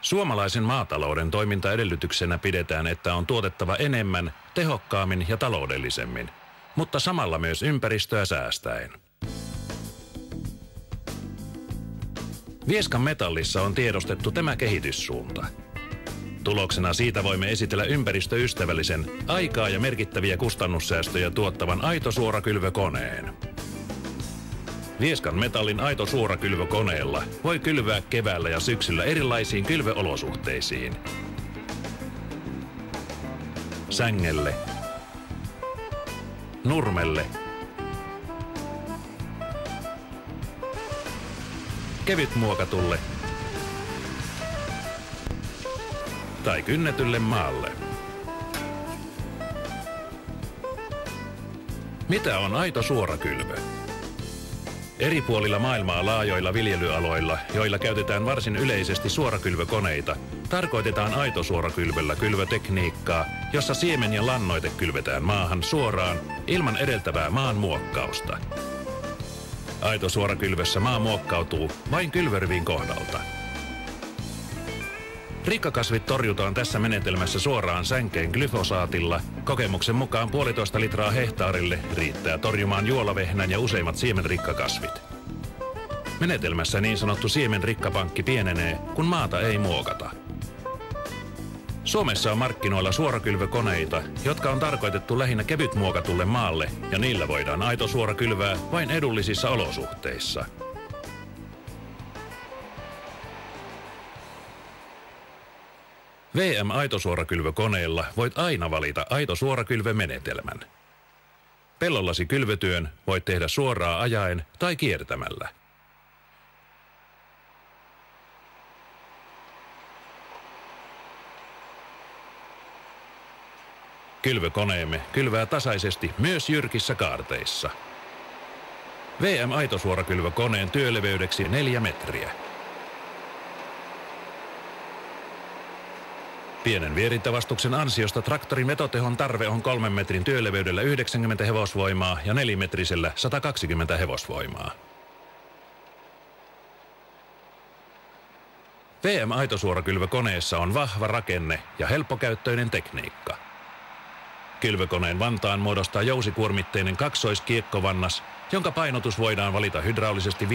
Suomalaisen maatalouden toimintaedellytyksenä pidetään, että on tuotettava enemmän, tehokkaammin ja taloudellisemmin, mutta samalla myös ympäristöä säästäen. Vieskan Metallissa on tiedostettu tämä kehityssuunta. Tuloksena siitä voimme esitellä ympäristöystävällisen, aikaa ja merkittäviä kustannussäästöjä tuottavan aitosuorakylvökoneen. Vieskan Metallin aitosuorakylvökoneella voi kylvää keväällä ja syksyllä erilaisiin kylvöolosuhteisiin. Sängelle, nurmelle, kevytmuokatulle tai kynnetylle maalle. Mitä on aito suorakylvö? Eri puolilla maailmaa laajoilla viljelyaloilla, joilla käytetään varsin yleisesti suorakylvökoneita, tarkoitetaan aitosuorakylvöllä kylvötekniikkaa, jossa siemen ja lannoite kylvetään maahan suoraan ilman edeltävää maan muokkausta. Aitosuorakylvössä maa muokkautuu vain kylvörivin kohdalta. Rikkakasvit torjutaan tässä menetelmässä suoraan sänkeen glyfosaatilla. Kokemuksen mukaan 1,5 litraa hehtaarille riittää torjumaan juolavehnän ja useimmat siemenrikkakasvit. Menetelmässä niin sanottu siemenrikkapankki pienenee, kun maata ei muokata. Suomessa on markkinoilla suorakylvökoneita, jotka on tarkoitettu lähinnä kevytmuokatulle maalle, ja niillä voidaan aitosuorakylvää vain edullisissa olosuhteissa. VM-aitosuorakylvökoneella voit aina valita aitosuorakylvömenetelmän. Pellollasi kylvötyön voit tehdä suoraan ajaen tai kiertämällä. Kylvökoneemme kylvää tasaisesti myös jyrkissä kaarteissa. VM-aitosuorakylvökoneen työleveydeksi 4 metriä. Pienen vierintävastuksen ansiosta traktorin vetotehon tarve on 3 metrin työleveydellä 90 hevosvoimaa ja 4-metrisellä 120 hevosvoimaa. VM-aitosuorakylvökoneessa on vahva rakenne ja helppokäyttöinen tekniikka. Kylvökoneen vantaan muodostaa jousikuormitteinen kaksoiskiekkovannas, jonka painotus voidaan valita hydraulisesti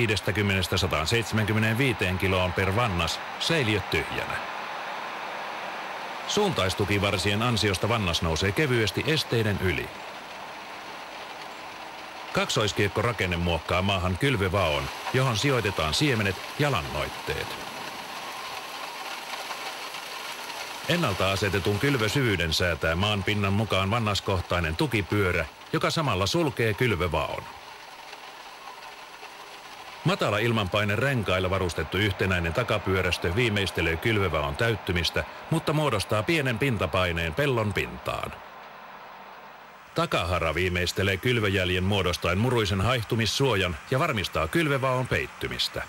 50–175 kiloon per vannas, säiliöt tyhjänä. Suuntaistukivarsien ansiosta vannas nousee kevyesti esteiden yli. Kaksoiskiekkorakenne muokkaa maahan kylvövaon, johon sijoitetaan siemenet ja lannoitteet. Ennalta asetetun kylvösyvyyden säätää maan pinnan mukaan vannaskohtainen tukipyörä, joka samalla sulkee kylvövaon. Matala ilmanpaine renkailla varustettu yhtenäinen takapyörästö viimeistelee kylvövaon täyttymistä, mutta muodostaa pienen pintapaineen pellon pintaan. Takahara viimeistelee kylvöjäljen muodostaen muruisen haihtumissuojan ja varmistaa kylvövaon peittymistä.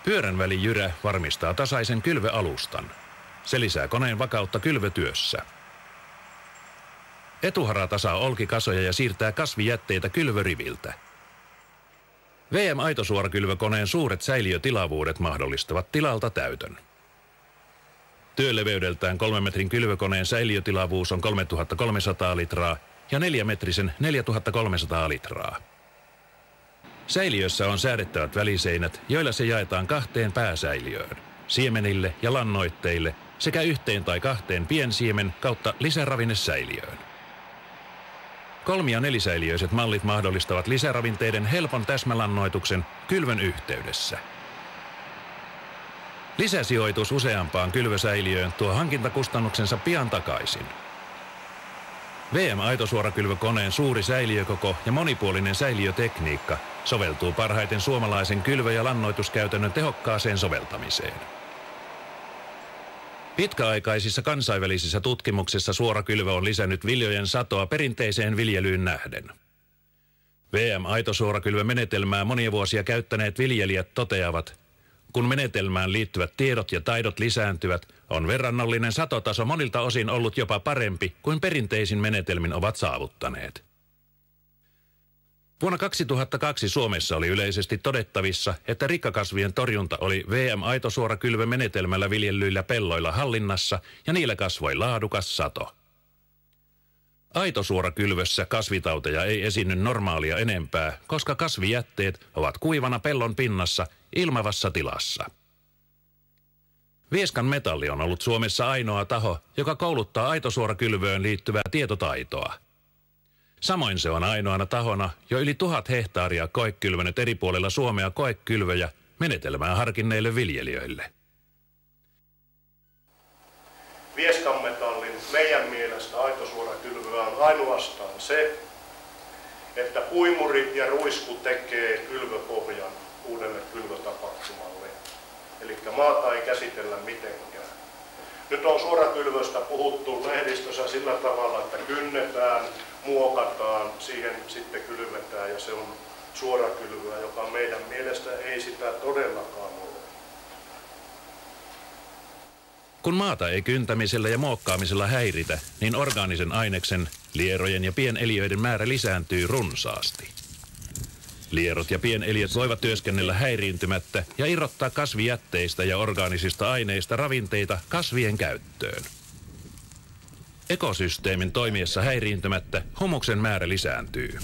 Pyörän välijyrä varmistaa tasaisen kylvöalustan. Se lisää koneen vakautta kylvötyössä. Etuhara tasaa olkikasoja ja siirtää kasvijätteitä kylvöriviltä. VM-aitosuorakylvökoneen suuret säiliötilavuudet mahdollistavat tilalta täytön. Työleveydeltään 3 metrin kylvökoneen säiliötilavuus on 3300 litraa ja 4-metrisen 4300 litraa. Säiliössä on säädettävät väliseinät, joilla se jaetaan 2 pääsäiliöön, siemenille ja lannoitteille sekä 1 tai 2 piensiemen kautta lisäravinnesäiliöön. 3- ja 4-säiliöiset mallit mahdollistavat lisäravinteiden helpon täsmälannoituksen kylvön yhteydessä. Lisäsijoitus useampaan kylvösäiliöön tuo hankintakustannuksensa pian takaisin. VM-aitosuorakylvökoneen suuri säiliökoko ja monipuolinen säiliötekniikka soveltuu parhaiten suomalaisen kylvö- ja lannoituskäytännön tehokkaaseen soveltamiseen. Pitkäaikaisissa kansainvälisissä tutkimuksissa suorakylvö on lisännyt viljojen satoa perinteiseen viljelyyn nähden. VM-aitosuorakylvömenetelmää monia vuosia käyttäneet viljelijät toteavat, kun menetelmään liittyvät tiedot ja taidot lisääntyvät, on verrannollinen satotaso monilta osin ollut jopa parempi kuin perinteisin menetelmin ovat saavuttaneet. Vuonna 2002 Suomessa oli yleisesti todettavissa, että rikkakasvien torjunta oli VM-aitosuorakylvömenetelmällä viljellyillä pelloilla hallinnassa ja niillä kasvoi laadukas sato. Aitosuorakylvössä kasvitauteja ei esiinny normaalia enempää, koska kasvijätteet ovat kuivana pellon pinnassa ilmavassa tilassa. Vieskan Metalli on ollut Suomessa ainoa taho, joka kouluttaa aitosuorakylvöön liittyvää tietotaitoa. Samoin se on ainoana tahona jo yli 1000 hehtaaria koekylvänyt eri puolilla Suomea koekylvöjä menetelmää harkinneille viljelijöille. Vieskan Metallin meidän mielestä aitosuorakylvöä on ainoastaan se, että puimuri ja ruisku tekee kylvöpohjan uudelle kylvötapahtumalle. Eli maata ei käsitellä mitenkään. Nyt on suorakylvöstä puhuttu lehdistössä sillä tavalla, että kynnetään, muokataan, siihen sitten kylvetään ja se on suorakylvöä, joka meidän mielestä ei sitä todellakaan ole. Kun maata ei kyntämisellä ja muokkaamisella häiritä, niin orgaanisen aineksen, lierojen ja pieneliöiden määrä lisääntyy runsaasti. Lierot ja pieneliöt voivat työskennellä häiriintymättä ja irrottaa kasvijätteistä ja orgaanisista aineista ravinteita kasvien käyttöön. Ekosysteemin toimiessa häiriintymättä humuksen määrä lisääntyy.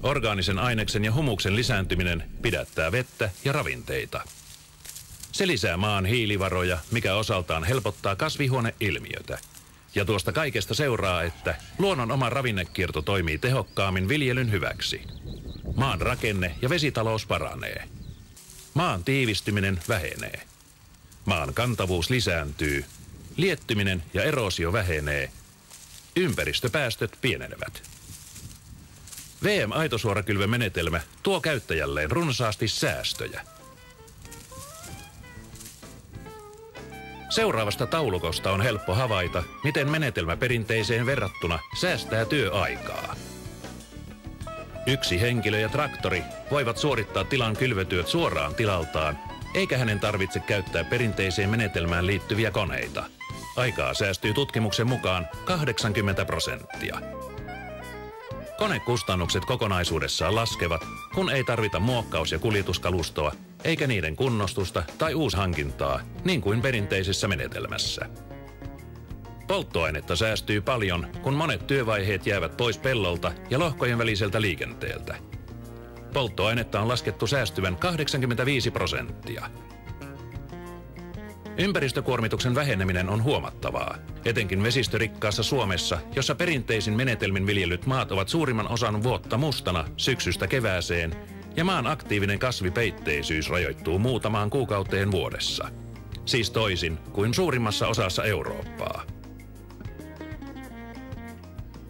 Orgaanisen aineksen ja humuksen lisääntyminen pidättää vettä ja ravinteita. Se lisää maan hiilivaroja, mikä osaltaan helpottaa kasvihuoneilmiötä. Ja tuosta kaikesta seuraa, että luonnon oma ravinnekierto toimii tehokkaammin viljelyn hyväksi. Maan rakenne ja vesitalous paranee. Maan tiivistyminen vähenee. Maan kantavuus lisääntyy. Liettyminen ja eroosio vähenee. Ympäristöpäästöt pienenevät. VM-aitosuorakylvömenetelmä tuo käyttäjälleen runsaasti säästöjä. Seuraavasta taulukosta on helppo havaita, miten menetelmä perinteiseen verrattuna säästää työaikaa. Yksi henkilö ja traktori voivat suorittaa tilan kylvötyöt suoraan tilaltaan, eikä hänen tarvitse käyttää perinteiseen menetelmään liittyviä koneita. Aikaa säästyy tutkimuksen mukaan 80%. Konekustannukset kokonaisuudessaan laskevat, kun ei tarvita muokkaus- ja kuljetuskalustoa, eikä niiden kunnostusta tai uushankintaa, niin kuin perinteisessä menetelmässä. Polttoainetta säästyy paljon, kun monet työvaiheet jäävät pois pellolta ja lohkojen väliseltä liikenteeltä. Polttoainetta on laskettu säästyvän 85%. Ympäristökuormituksen väheneminen on huomattavaa, etenkin vesistörikkaassa Suomessa, jossa perinteisin menetelmin viljelyt maat ovat suurimman osan vuotta mustana syksystä kevääseen, ja maan aktiivinen kasvipeitteisyys rajoittuu muutamaan kuukauteen vuodessa. Siis toisin kuin suurimmassa osassa Eurooppaa.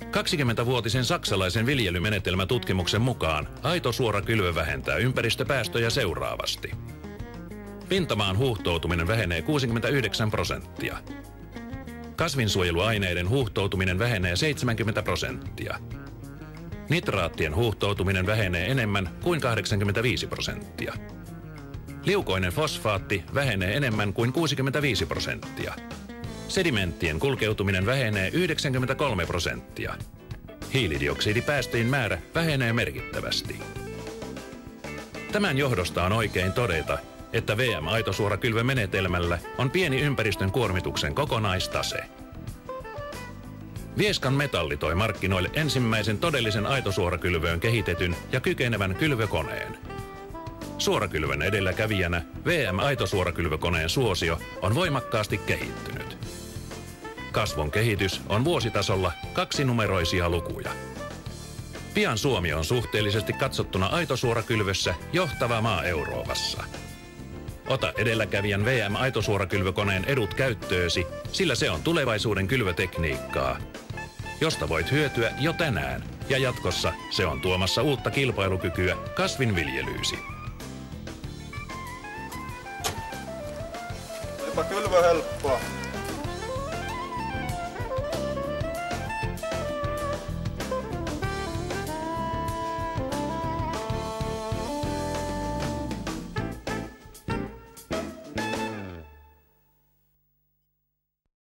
20-vuotisen saksalaisen viljelymenetelmätutkimuksen mukaan aitosuorakylvö vähentää ympäristöpäästöjä seuraavasti. Pintamaan huuhtoutuminen vähenee 69%. Kasvinsuojeluaineiden huuhtoutuminen vähenee 70%. Nitraattien huuhtoutuminen vähenee enemmän kuin 85%. Liukoinen fosfaatti vähenee enemmän kuin 65%. Sedimenttien kulkeutuminen vähenee 93%. Hiilidioksidipäästöjen määrä vähenee merkittävästi. Tämän johdosta on oikein todeta, että VM-aitosuorakylvömenetelmällä on pieni ympäristön kuormituksen kokonaistase. Vieskan Metalli toi markkinoille ensimmäisen todellisen aitosuorakylvöön kehitetyn ja kykenevän kylvökoneen. Suorakylvön edelläkävijänä VM-aitosuorakylvökoneen suosio on voimakkaasti kehittynyt. Kasvun kehitys on vuositasolla 2-numeroisia lukuja. Pian Suomi on suhteellisesti katsottuna aitosuorakylvössä johtava maa Euroopassa. Ota edelläkävijän VM-aitosuorakylvökoneen edut käyttöösi, sillä se on tulevaisuuden kylvötekniikkaa, josta voit hyötyä jo tänään, ja jatkossa se on tuomassa uutta kilpailukykyä kasvinviljelyysi. Olipa kylvö helppoa.